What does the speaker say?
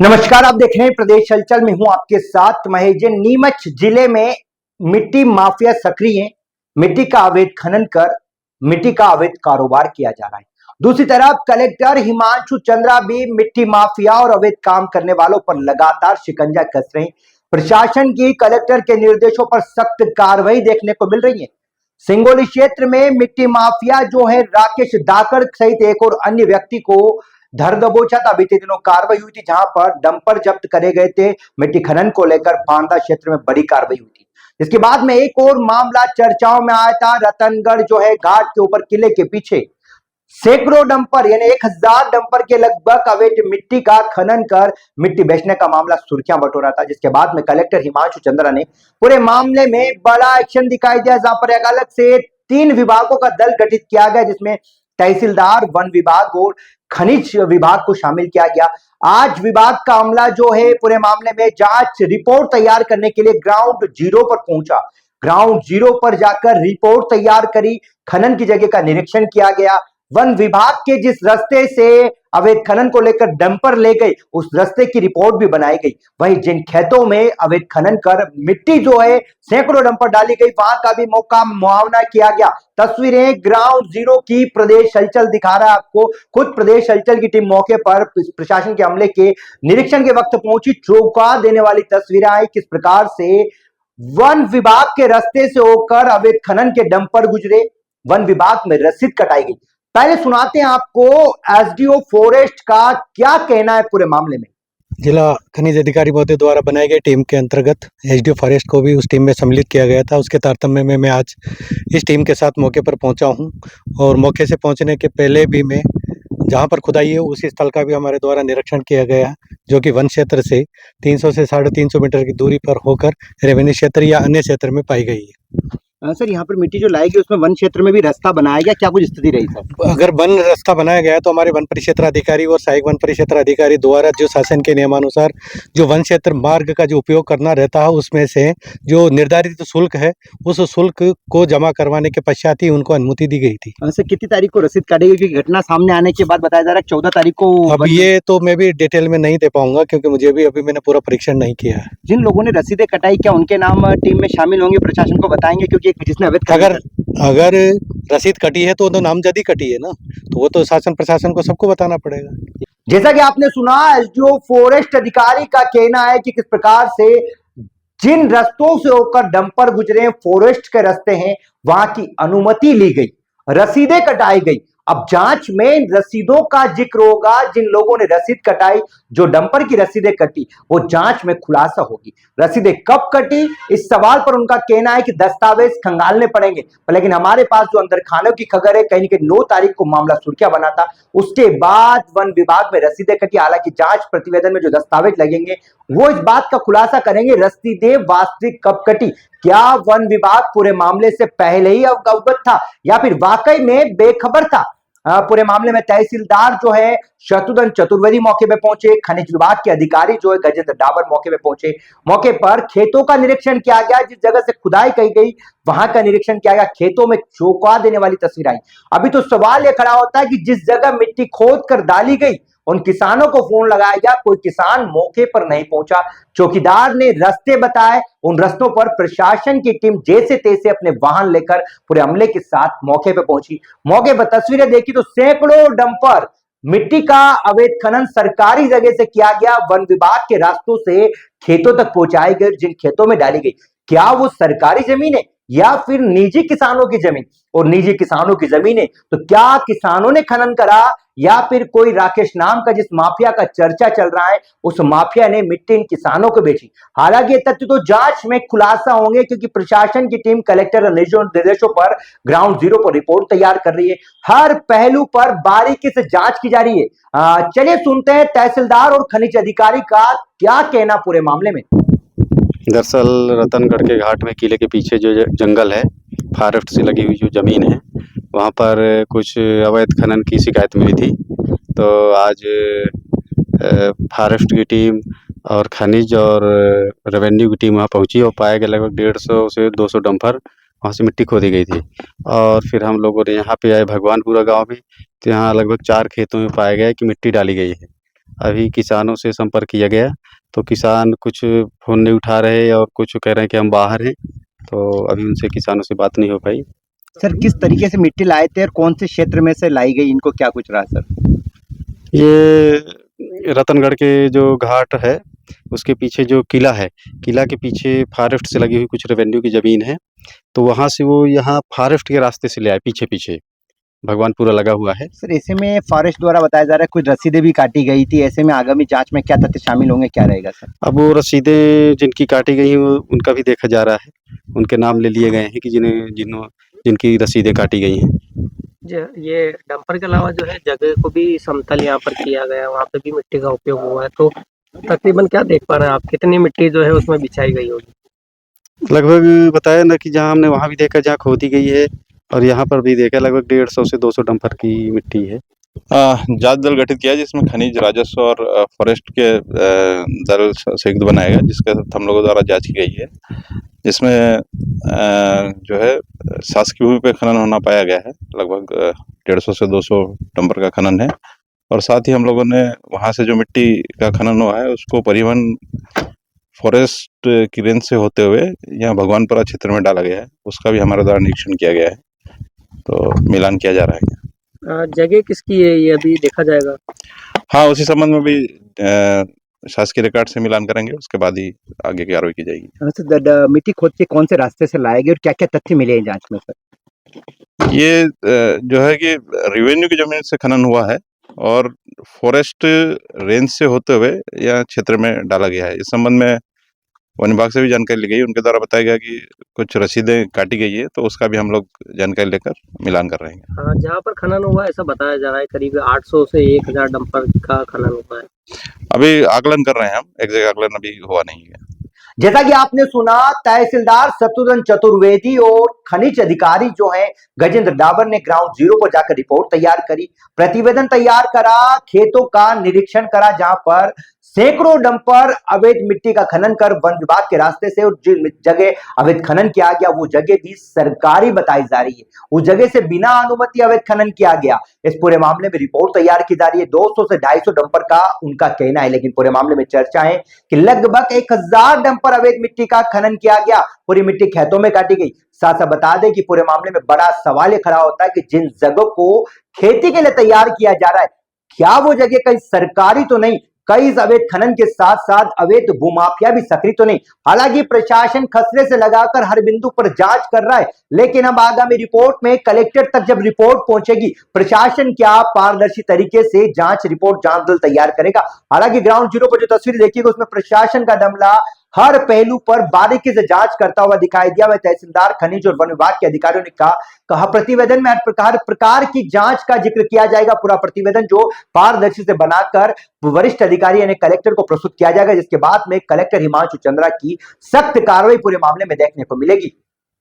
नमस्कार, आप देख रहे हैं प्रदेश हलचल में हूं आपके साथ महेश। नीमच जिले में मिट्टी माफिया सक्रिय है। मिट्टी का अवैध खनन कर मिट्टी का अवैध कारोबार किया जा रहा है। दूसरी तरफ कलेक्टर हिमांशु चंद्रा भी मिट्टी माफिया और अवैध काम करने वालों पर लगातार शिकंजा कस रहे हैं। प्रशासन की कलेक्टर के निर्देशों पर सख्त कार्रवाई देखने को मिल रही है। सिंगोली क्षेत्र में मिट्टी माफिया जो है राकेश दाकड़ सहित एक और अन्य व्यक्ति को धर दबोचा था। बीते दिनों कार्रवाई हुई थी जहां पर डंपर जब्त करे गए थे। मिट्टी खनन को लेकर बांदा क्षेत्र में बड़ी कार्रवाई हुई थी। इसके बाद में एक और मामला चर्चाओं में आया था। रतनगढ़ जो है घाट के ऊपर किले के पीछे सैकड़ों डंपर यानी 1000 डंपर के लगभग अवैध मिट्टी का खनन कर मिट्टी बेचने का मामला सुर्खियां बटोरा था। जिसके बाद में कलेक्टर हिमांशु चंद्रा ने पूरे मामले में बड़ा एक्शन दिखाई दिया, जहां पर एक अलग से 3 विभागों का दल गठित किया गया, जिसमें तहसीलदार, वन विभाग और खनिज विभाग को शामिल किया गया। आज विभाग का अमला जो है पूरे मामले में जांच रिपोर्ट तैयार करने के लिए ग्राउंड जीरो पर पहुंचा। ग्राउंड जीरो पर जाकर रिपोर्ट तैयार करी, खनन की जगह का निरीक्षण किया गया। वन विभाग के जिस रास्ते से अवैध खनन को लेकर डंपर ले गए उस रास्ते की रिपोर्ट भी बनाई गई। वहीं जिन खेतों में अवैध खनन कर मिट्टी जो है सैकड़ों डंपर डाली गई वहां का भी मौका मुआवना किया गया। तस्वीरें ग्राउंड जीरो की प्रदेश हलचल दिखा रहा है आपको। खुद प्रदेश हलचल की टीम मौके पर प्रशासन के अमले के निरीक्षण के वक्त पहुंची। चौंका देने वाली तस्वीरें आई किस प्रकार से वन विभाग के रास्ते से होकर अवैध खनन के डंपर गुजरे, वन विभाग में रसीद कटाई गई। पहले सुनाते हैं आपको एसडीओ फॉरेस्ट का क्या कहना है पूरे मामले में। जिला खनिज अधिकारी महोदय द्वारा बनाई गई टीम के अंतर्गत एसडीओ फॉरेस्ट को भी उस टीम में सम्मिलित किया गया था। उसके तारतम्य में मैं आज इस टीम के साथ मौके पर पहुंचा हूं और मौके से पहुंचने के पहले भी मैं जहां पर खुदाई है उसी स्थल का भी हमारे द्वारा निरीक्षण किया गया है, जो कि वन क्षेत्र से 300 से 350 मीटर की दूरी पर होकर रेवेन्यू क्षेत्र या अन्य क्षेत्र में पाई गई है। सर, यहाँ पर मिट्टी जो लाई गई उसमें वन क्षेत्र में भी रास्ता बनाया गया, क्या कुछ स्थिति रही सर? अगर वन रास्ता बनाया गया तो हमारे वन परिक्षेत्र अधिकारी और सहायक वन परिक्षेत्र अधिकारी द्वारा जो शासन के नियमानुसार जो वन क्षेत्र मार्ग का जो उपयोग करना रहता है उसमें से जो निर्धारित शुल्क है उस शुल्क को जमा करवाने के पश्चात ही उनको अनुमति दी गई थी। सर, कितनी तारीख को रसीद काटेगी, क्योंकि घटना सामने आने के बाद बताया जा रहा है 14 तारीख को। अब ये तो मैं भी डिटेल में नहीं दे पाऊंगा क्योंकि मुझे भी अभी मैंने पूरा परीक्षण नहीं किया है। जिन लोगों ने रसीदें कटाई क्या उनके नाम टीम में शामिल होंगे, प्रशासन को बताएंगे? क्योंकि जिसने अवैध अगर रसीद कटी है तो नामजदी कटी है ना, तो वो तो शासन प्रशासन को सबको बताना पड़ेगा। जैसा कि आपने सुना, एसडीओ फॉरेस्ट अधिकारी का कहना है कि किस प्रकार से जिन रास्तों से होकर डंपर गुजरे फॉरेस्ट के रास्ते हैं वहां की अनुमति ली गई, रसीदें कटाई गई। अब जांच में रसीदों का जिक्र होगा। जिन लोगों ने रसीद कटाई, जो डंपर की रसीदें कटी, वो जांच में खुलासा होगी। रसीदें कब कटी इस सवाल पर उनका कहना है कि दस्तावेज खंगालने पड़ेंगे। लेकिन हमारे पास जो अंदर खानों की खबर है, कहीं न कहीं 9 तारीख को मामला सुर्खियां बना था, उसके बाद वन विभाग में रसीदें कटी। हालांकि जांच प्रतिवेदन में जो दस्तावेज लगेंगे वो इस बात का खुलासा करेंगे रसीदें वास्तविक कब कटी। क्या वन विभाग पूरे मामले से पहले ही अवगत था या फिर वाकई में बेखबर था? पूरे मामले में तहसीलदार जो है शत्रुघ्न चतुर्वेदी मौके पे पहुंचे। खनिज विभाग के अधिकारी जो है गजेंद्र डाबर मौके पे पहुंचे। मौके पर खेतों का निरीक्षण किया गया, जिस जगह से खुदाई की गई वहां का निरीक्षण किया गया। खेतों में चौंका देने वाली तस्वीर आई। अभी तो सवाल यह खड़ा होता है कि जिस जगह मिट्टी खोद कर डाली गई उन किसानों को फोन लगाया गया, कोई किसान मौके पर नहीं पहुंचा। चौकीदार ने रास्ते बताए, उन रास्तों पर प्रशासन की टीम जैसे तैसे अपने वाहन लेकर पूरे अमले के साथ मौके पर पहुंची। मौके पर तस्वीरें देखी तो सैकड़ों डंपर मिट्टी का अवैध खनन सरकारी जगह से किया गया, वन विभाग के रास्तों से खेतों तक पहुंचाए गए। जिन खेतों में डाली गई, क्या वो सरकारी जमीन है या फिर निजी किसानों की जमीन? और निजी किसानों की जमीन है तो क्या किसानों ने खनन करा या फिर कोई राकेश नाम का जिस माफिया का चर्चा चल रहा है उस माफिया ने मिट्टी इन किसानों को बेची? हालांकि ये तथ्य तो जांच में खुलासा होंगे, क्योंकि प्रशासन की टीम कलेक्टर निर्देशों पर ग्राउंड जीरो पर रिपोर्ट तैयार कर रही है। हर पहलू पर बारीकी से जांच की जा रही है। चलिए सुनते हैं तहसीलदार और खनिज अधिकारी का क्या कहना पूरे मामले में। दरअसल रतनगढ़ के घाट में किले के पीछे जो जंगल है, फॉरेस्ट से लगी हुई जो ज़मीन है, वहाँ पर कुछ अवैध खनन की शिकायत मिली थी। तो आज फॉरेस्ट की टीम और खनिज और रेवेन्यू की टीम वहाँ पहुँची और पाया गया लगभग 150 से 200 डंपर वहाँ से मिट्टी खोदी गई थी। और फिर हम लोगों ने यहाँ पे आए भगवानपुरा गांव में, तो यहाँ लगभग 4 खेतों में पाया गया कि मिट्टी डाली गई है। अभी किसानों से संपर्क किया गया, तो किसान कुछ फ़ोन नहीं उठा रहे और कुछ कह रहे हैं कि हम बाहर हैं, तो अभी उनसे किसानों से बात नहीं हो पाई। सर किस तरीके से मिट्टी लाए थे और कौन से क्षेत्र में से लाई गई, इनको क्या कुछ रहा सर? ये रतनगढ़ के जो घाट है, उसके पीछे जो किला है, किला के पीछे फॉरेस्ट से लगी हुई कुछ रेवेन्यू की ज़मीन है, तो वहाँ से वो यहाँ फॉरेस्ट के रास्ते से ले आए पीछे-पीछे, भगवानपुरा लगा हुआ है। सर ऐसे में फॉरेस्ट द्वारा बताया जा रहा है कुछ रसीदें भी काटी गई थी, ऐसे में आगामी जांच में क्या तथ्य शामिल होंगे, क्या रहेगा सर? अब वो रसीदें जिनकी काटी गई हैं वो उनका भी देखा जा रहा है, उनके नाम ले लिए गए हैं कि जिनकी रसीदें काटी गई हैं। ये डंपर के अलावा जो है जगह को भी समतल यहाँ पर किया गया है, वहाँ पे भी मिट्टी का उपयोग हुआ है, तो तकरीबन क्या देख पा रहे हैं आप, कितनी मिट्टी जो है उसमें बिछाई गई होगी? लगभग बताया ना कि जहाँ हमने वहाँ भी देखा जहाँ खोदी गई है और यहाँ पर भी देखा, लगभग 150 से 200 डंपर की मिट्टी है। जांच दल गठित किया है जिसमें खनिज राजस्व और फॉरेस्ट के दल संयुक्त बनाया गया, जिसके साथ हम लोगों द्वारा जांच की गई है, जिसमें जो है शासकीय भूमि पे खनन होना पाया गया है। लगभग 150 से 200 डंपर का खनन है और साथ ही हम लोगों ने वहाँ से जो मिट्टी का खनन हुआ है उसको परिवहन फॉरेस्ट की रेंज से होते हुए यहाँ भगवानपुरा क्षेत्र में डाला गया है, उसका भी हमारे द्वारा निरीक्षण किया गया है, तो मिलान किया जा रहा है। जगह किसकी है ये अभी देखा जाएगा? हाँ, उसी संबंध में भी शासकीय रिकॉर्ड से मिलान करेंगे, उसके बाद ही आगे की कार्रवाई की जाएगी। मिट्टी खोद के कौन से रास्ते से लाए गए और क्या क्या तथ्य मिले हैं जांच में सर? ये जो है कि रेवेन्यू की जमीन से खनन हुआ है और फॉरेस्ट रेंज से होते हुए यह क्षेत्र में डाला गया है। इस संबंध में वन विभाग से भी जानकारी ली गई, उनके द्वारा बताया गया कि कुछ रसीदें काटी गई है, तो उसका भी हम लोग जानकारी लेकर मिलान कर रहे हैं। हाँ, जहाँ पर खनन हुआ है ऐसा बताया जा रहा है करीब 800 से 1000 डंपर का खनन हुआ है। अभी आकलन कर रहे हैं हम, एग्जैक्ट आकलन अभी हुआ नहीं है। जैसा कि आपने सुना, तहसीलदार शत्रुघ्न चतुर्वेदी और खनिज अधिकारी जो हैं गजेंद्र डाबर ने ग्राउंड जीरो पर जाकर रिपोर्ट तैयार करी, प्रतिवेदन तैयार करा, खेतों का निरीक्षण करा जहां पर सैकड़ों डंपर अवैध मिट्टी का खनन कर वन विभाग के रास्ते से और जिस जगह अवैध खनन किया गया वो जगह भी सरकारी बताई जा रही है, उस जगह से बिना अनुमति अवैध खनन किया गया। इस पूरे मामले में रिपोर्ट तैयार की जा रही है। 200 से 250 डंपर का उनका कहना है, लेकिन पूरे मामले में चर्चा है कि लगभग 1000 डंपर अवैध मिट्टी का खनन किया गया, पूरी मिट्टी खेतों में काटी गई। साथ साथ बता दें कि पूरे मामले में बड़ा सवाल खड़ा होता है कि जिन जगहों को खेती के लिए तैयार किया जा रहा है, क्या वो जगह कहीं सरकारी तो नहीं, कई अवैध खनन के साथ साथ अवैध भूमाफिया भी सक्रिय तो नहीं। हालांकि प्रशासन खसरे से लगाकर हर बिंदु पर जांच कर रहा है, लेकिन अब आगामी रिपोर्ट में कलेक्टर तक जब रिपोर्ट पहुंचेगी, प्रशासन क्या पारदर्शी तरीके से जांच रिपोर्ट जांच दल तैयार करेगा। हालांकि ग्राउंड जीरो पर जो तस्वीर देखिएगा उसमें प्रशासन का दमला हर पहलू पर बारीकी से जांच करता हुआ दिखाई दिया। वह तहसीलदार खनिज और वन विभाग के अधिकारियों ने कहा प्रतिवेदन में हर प्रकार की जांच का जिक्र किया जाएगा। पूरा प्रतिवेदन जो पारदर्शी से बनाकर वरिष्ठ अधिकारी यानी कलेक्टर को प्रस्तुत किया जाएगा, जिसके बाद में कलेक्टर हिमांशु चंद्रा की सख्त कार्रवाई पूरे मामले में देखने को मिलेगी।